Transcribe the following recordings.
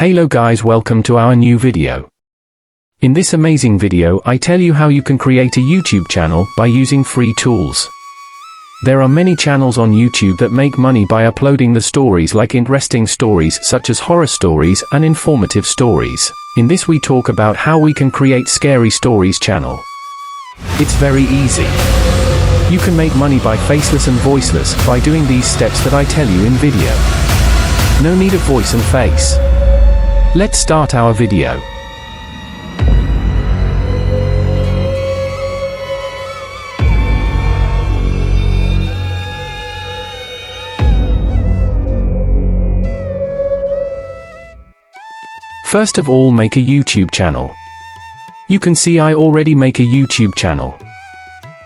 Hello guys, welcome to our new video. In this amazing video I tell you how you can create a YouTube channel by using free tools. There are many channels on YouTube that make money by uploading the stories, like interesting stories such as horror stories and informative stories. In this we talk about how we can create scary stories channel. It's very easy. You can make money by faceless and voiceless by doing these steps that I tell you in video. No need of voice and face. Let's start our video. First of all, make a YouTube channel. You can see I already make a YouTube channel.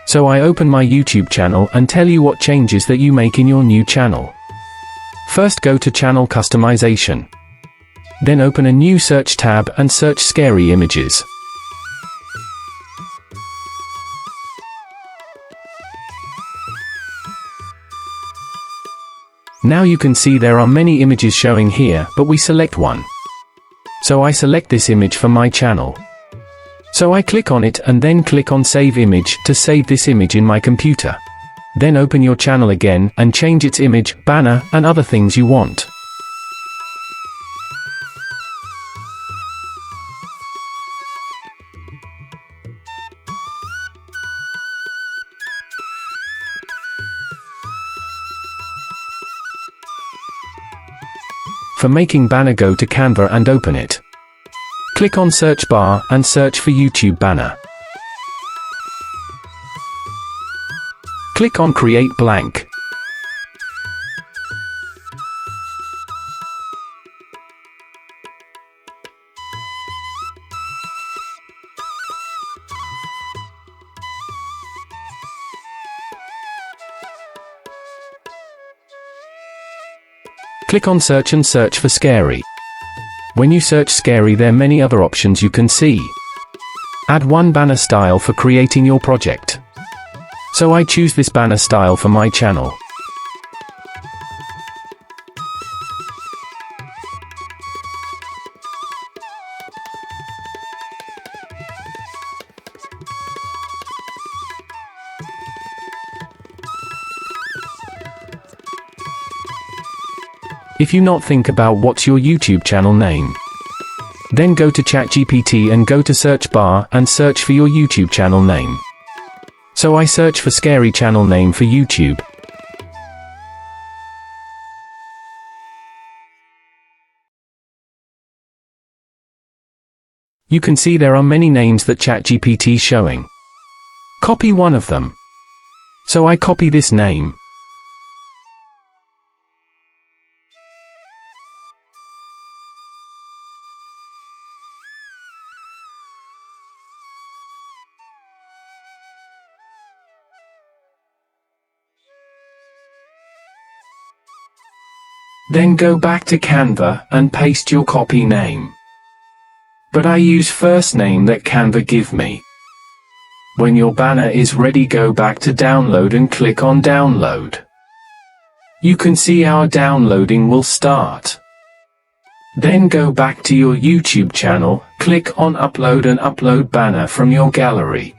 So I open my YouTube channel and tell you what changes that you make in your new channel. First, go to channel customization. Then open a new search tab and search scary images. Now you can see there are many images showing here, but we select one. So I select this image for my channel. So I click on it and then click on Save Image to save this image in my computer. Then open your channel again and change its image, banner, and other things you want. For making banner, go to Canva and open it. Click on search bar and search for YouTube banner. Click on Create Blank. Click on Search and search for scary. When you search scary, there are many other options you can see. Add one banner style for creating your project. So I choose this banner style for my channel. If you not think about what's your YouTube channel name, then go to ChatGPT and go to search bar and search for your YouTube channel name. So I search for scary channel name for YouTube. You can see there are many names that ChatGPT is showing. Copy one of them. So I copy this name. Then go back to Canva and paste your copy name. But I use first name that Canva give me. When your banner is ready, go back to download and click on download. You can see our downloading will start. Then go back to your YouTube channel, click on upload and upload banner from your gallery.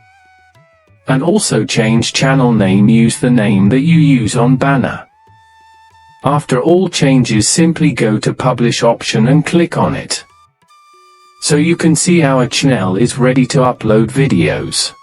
And also change channel name, use the name that you use on banner. After all changes, simply go to publish option and click on it. So you can see our channel is ready to upload videos.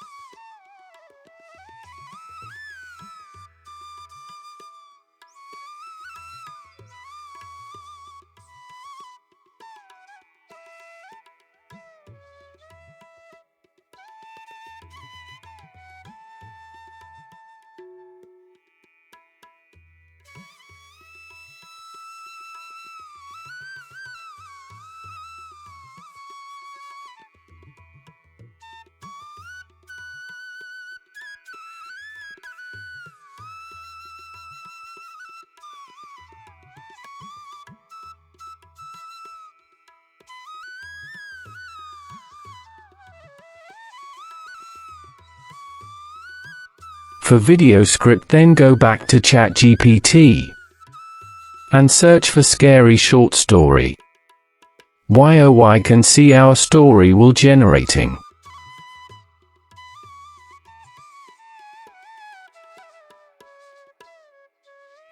For video script, then go back to ChatGPT and search for scary short story. YOY can see our story will generating.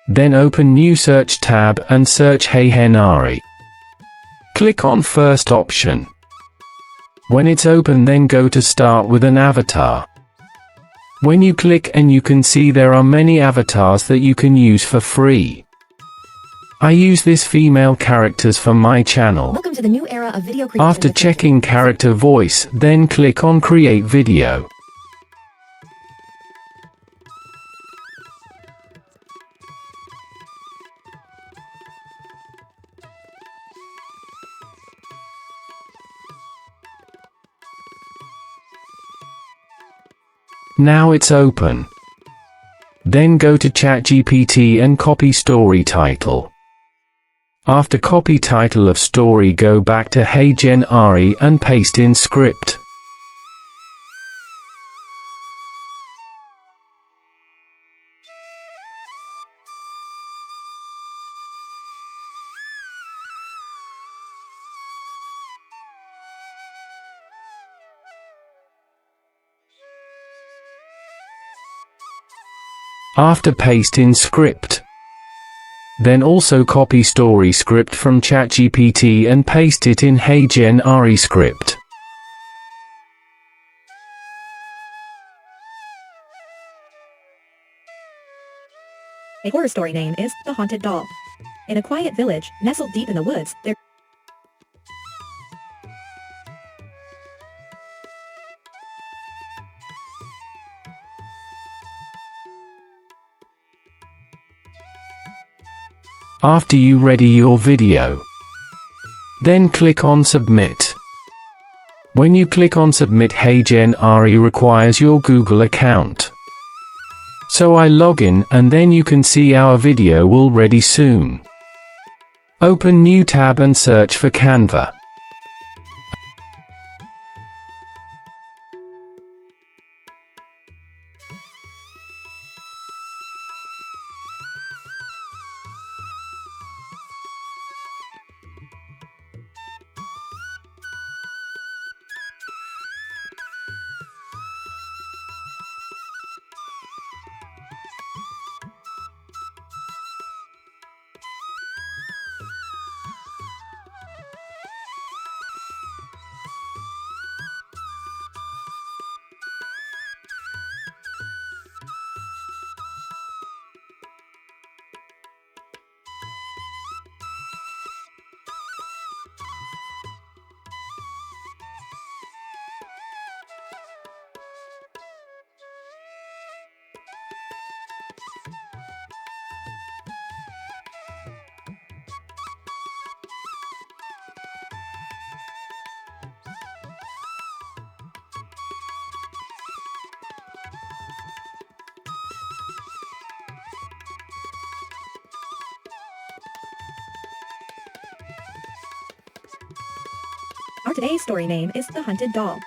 Then open new search tab and search Hey Henari. Click on first option. When it's open, then go to start with an avatar. When you click, and you can see there are many avatars that you can use for free. I use this female characters for my channel. Welcome to the new era of video creation. After checking character voice, then click on create video. Now it's open. Then go to ChatGPT and copy story title. After copy title of story, go back to Hey Gen Ari and paste in script. After paste in script, then also copy story script from ChatGPT and paste it in Hey Gen Ari script. A horror story name is The Haunted Doll. In a quiet village, nestled deep in the woods, there After you ready your video, then click on submit. When you click on submit, Hey Gen Ari requires your Google account. So I log in, and then you can see our video will ready soon. Open new tab and search for Canva. Our today's story name is The Hunted Doll.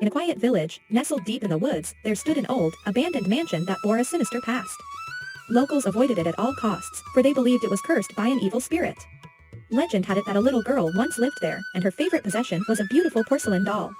In a quiet village, nestled deep in the woods, there stood an old, abandoned mansion that bore a sinister past. Locals avoided it at all costs, for they believed it was cursed by an evil spirit. Legend had it that a little girl once lived there, and her favorite possession was a beautiful porcelain doll.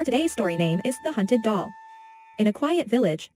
Today's story name is The Hunted Doll. In a quiet village,